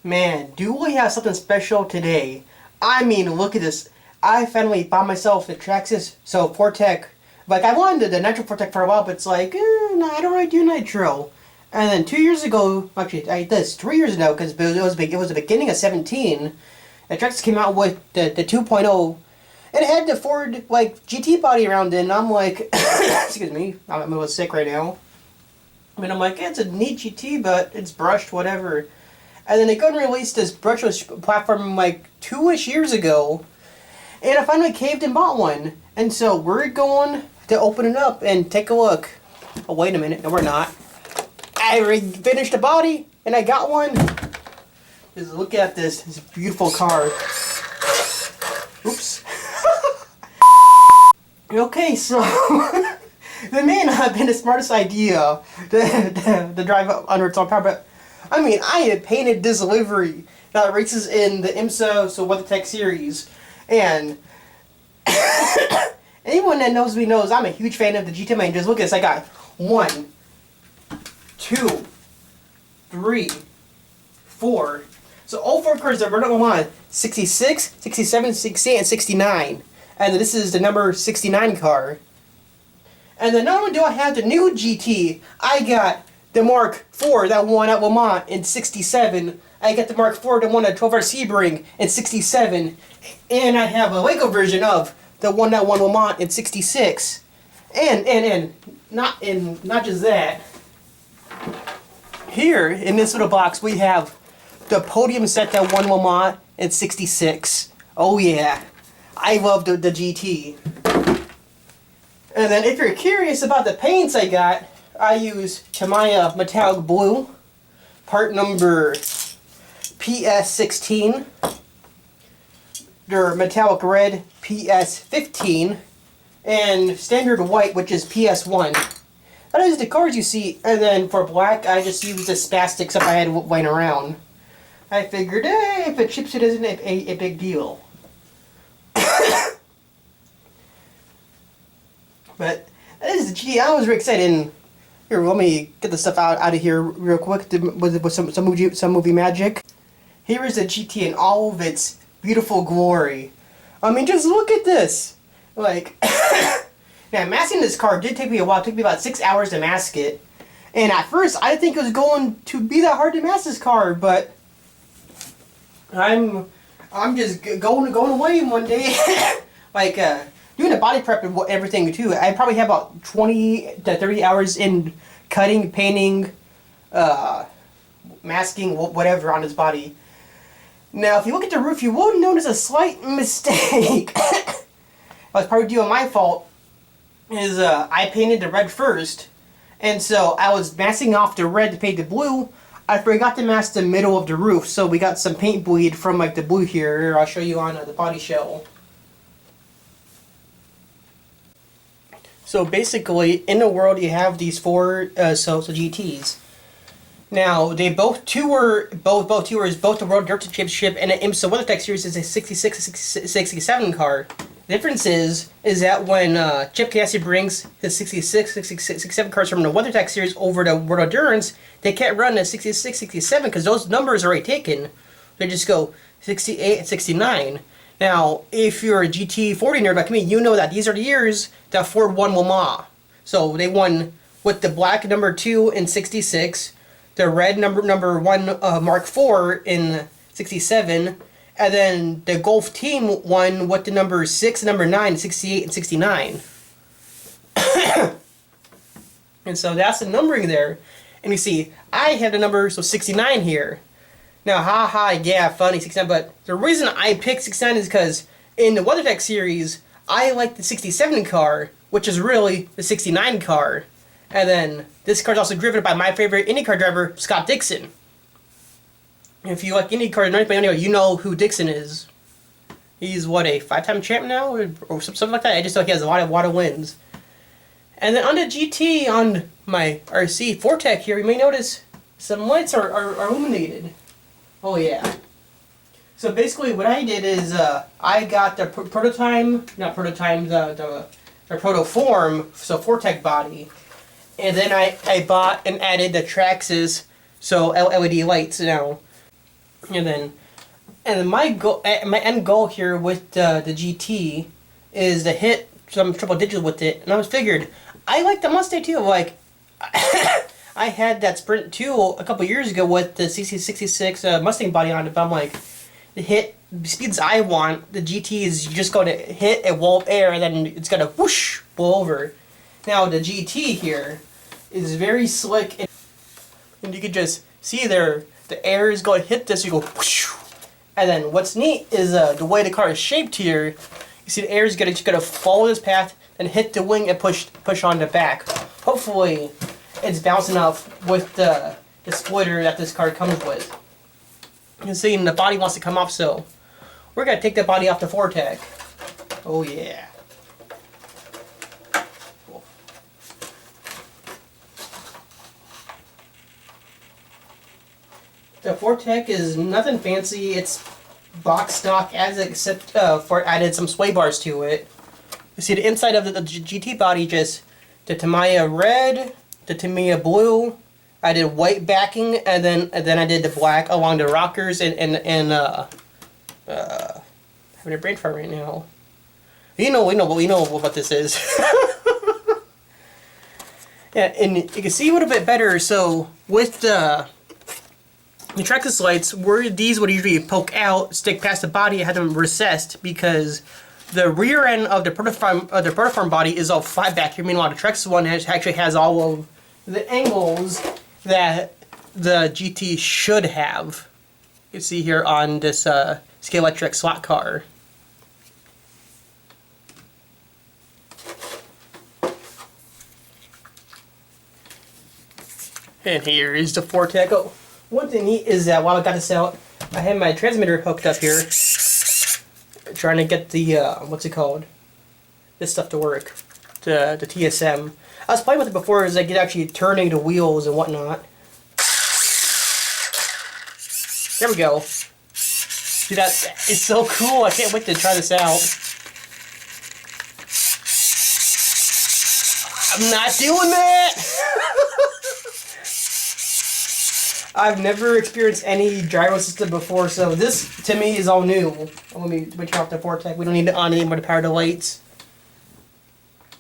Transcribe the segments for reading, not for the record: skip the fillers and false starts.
Man, do we have something special today? I mean, look at this. I finally bought myself the Traxxas Ford GT. Like, I wanted the Nitro Ford GT for a while, but it's like, no, I don't really do Nitro. And then 2 years ago, actually, this 3 years ago, because it was the beginning of 17, the Traxxas came out with the 2.0, and it had the Ford, like, GT body around it, and I'm like, excuse me, I'm a little sick right now. I mean, I'm like, yeah, it's a neat GT, but it's brushed, whatever. And then they couldn't release this brushless platform like 2-ish years ago. And I finally caved and bought one. And so we're going to open it up and take a look. Oh, wait a minute. No, we're not. I already finished the body and I got one. Just look at this beautiful car. Oops. Okay, so it may not have been the smartest idea to drive up under its own power, but I mean, I had painted this livery that races in the IMSA, so WeatherTech series, and anyone that knows me knows I'm a huge fan of the GT main. Just look at this, I got 1, 2, 3, 4. So all 4 cars are running on 66, 67, 68, and 69. And this is the number 69 car. And then not only do I have the new GT, I got the Mark IV that won at Le Mans in 67. I got the Mark IV that won at 12-hour Sebring in 67. And I have a Lego version of the one that won Le Mans in 66. And not just that. Here in this little box we have the podium set that won Le Mans in 66. Oh yeah, I love the GT. And then if you're curious about the paints I got, I use Tamiya Metallic Blue, part number PS16, their Metallic Red PS15, and Standard White, which is PS1. That is the colors you see, and then for black, I just used the SpazStix if I had laying around. I figured, if it chips, it isn't a big deal. But that is the GT. I was very excited. And here, let me get the stuff out of here real quick with some movie magic. Here is the GT in all of its beautiful glory. I mean, just look at this. Like, now masking this car did take me a while. It took me about 6 hours to mask it. And at first, I didn't think it was going to be that hard to mask this car, but I'm just going away one day, like doing the body prep and everything too. I probably have about 20 to 30 hours in cutting, painting, masking, whatever on his body. Now, if you look at the roof, you will notice a slight mistake. That was probably due to my fault. Is I painted the red first, and so I was masking off the red to paint the blue. I forgot to mask the middle of the roof, so we got some paint bleed from like the blue here. I'll show you on the body shell. So basically, in the world, you have these 4 GTs. Now they both tours both the World Dirt Championship and the IMSA WeatherTech series is a 66, 67 car. The difference is that when Chip Ganassi brings his 66, 67 cars from the WeatherTech series over to World Endurance, they can't run the 66, 67 because those numbers are already taken. They just go 68 and 69. Now, if you're a GT40 nerd like me, you know that these are the years that Ford won Le Mans. So they won with the black number 2 in 66, the red number 1 Mark IV in 67, and then the Golf team won with the number 6 and number 9 in 68 and 69. And so that's the numbering there. And you see, I have the number 69 here. Now, yeah, funny, 69, but the reason I picked 69 is because in the WeatherTech series, I like the 67 car, which is really the 69 car. And then this car is also driven by my favorite IndyCar driver, Scott Dixon. If you like IndyCar, anyway, you know who Dixon is. He's, what, a 5-time champ now? Or something like that. I just know he has a lot of wins. And then on the GT, on my RC Ford GT here, you may notice some lights are illuminated. Oh yeah. So basically what I did is I got the Protoform, so Ford GT body, and then I bought and added the Traxxas, so LED lights now. And then my end goal here with the GT is to hit some triple digits with it. And I was figured, I like the Mustang too. Like, I had that Sprint 2 a couple years ago with the CC66 Mustang body on it. But I'm like, to hit the speeds I want, the GT is just going to hit a wall of air and then it's going to whoosh, blow over. Now the GT here is very slick, and you can just see there, the air is going to hit this, you go whoosh. And then what's neat is the way the car is shaped here. You see the air is just gonna follow this path and hit the wing and push on the back. Hopefully, it's balanced enough with the spoiler that this car comes with. You can see the body wants to come off, so we're gonna take the body off the Fortec. Oh yeah. The Fortec is nothing fancy. It's box stock, except for added some sway bars to it. You see the inside of the GT body, just the Tamiya red, the Tamiya blue. I did white backing, and then I did the black along the rockers and having a brain fart right now. We know what this is. Yeah, and you can see a little bit better. So with the Traxxas lights, where these would usually poke out, stick past the body, I had them recessed because the rear end of the Protoform body is all flat back here. Meanwhile, the Traxxas one actually has all of the angles that the GT should have. You can see here on this Scalextric slot car. And here is the Fortec. Oh, one thing neat is that while I got this out, I had my transmitter hooked up here, trying to get the what's it called? This stuff to work, the TSM. I was playing with it before as I get actually turning the wheels and whatnot. There we go. See, that is so cool. I can't wait to try this out. I'm not doing that. I've never experienced any gyro system before, so this to me is all new. Let me turn off the Fortec. We don't need to on anymore to power the lights.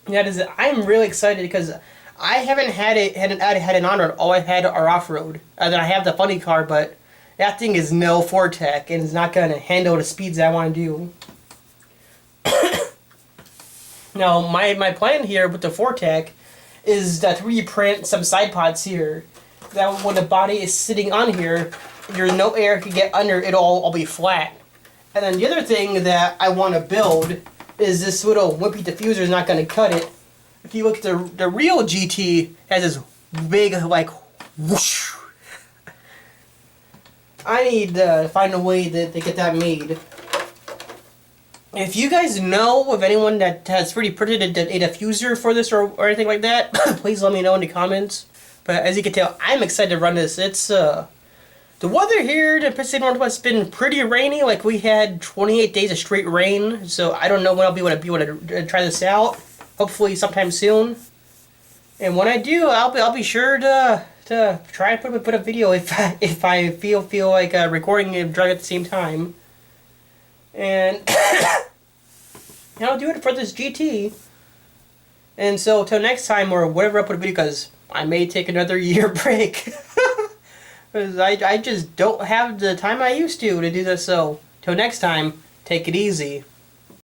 I'm really excited because I haven't had an on-road. All I had are off-road. And then I have the funny car, but that thing is no Fortec and it's not going to handle the speeds I want to do. Now, my plan here with the Fortec is to 3D print some side pods here. That when the body is sitting on here, there's no air can get under, it'll all be flat. And then the other thing that I want to build is this little wimpy diffuser is not going to cut it. If you look at the real GT, has this big, like, whoosh. I need to find a way to get that made. If you guys know of anyone that has 3D printed a diffuser for this or anything like that, please let me know in the comments. But as you can tell, I'm excited to run this. It's the weather here in the Pacific Northwest has been pretty rainy. Like we had 28 days of straight rain. So I don't know when I'll be able to try this out. Hopefully sometime soon. And when I do, I'll be sure to try and put a video if I feel like recording and driving at the same time. And I'll do it for this GT. And so till next time or whatever I put a video, because I may take another year break. Because I just don't have the time I used to do this. So till next time, take it easy.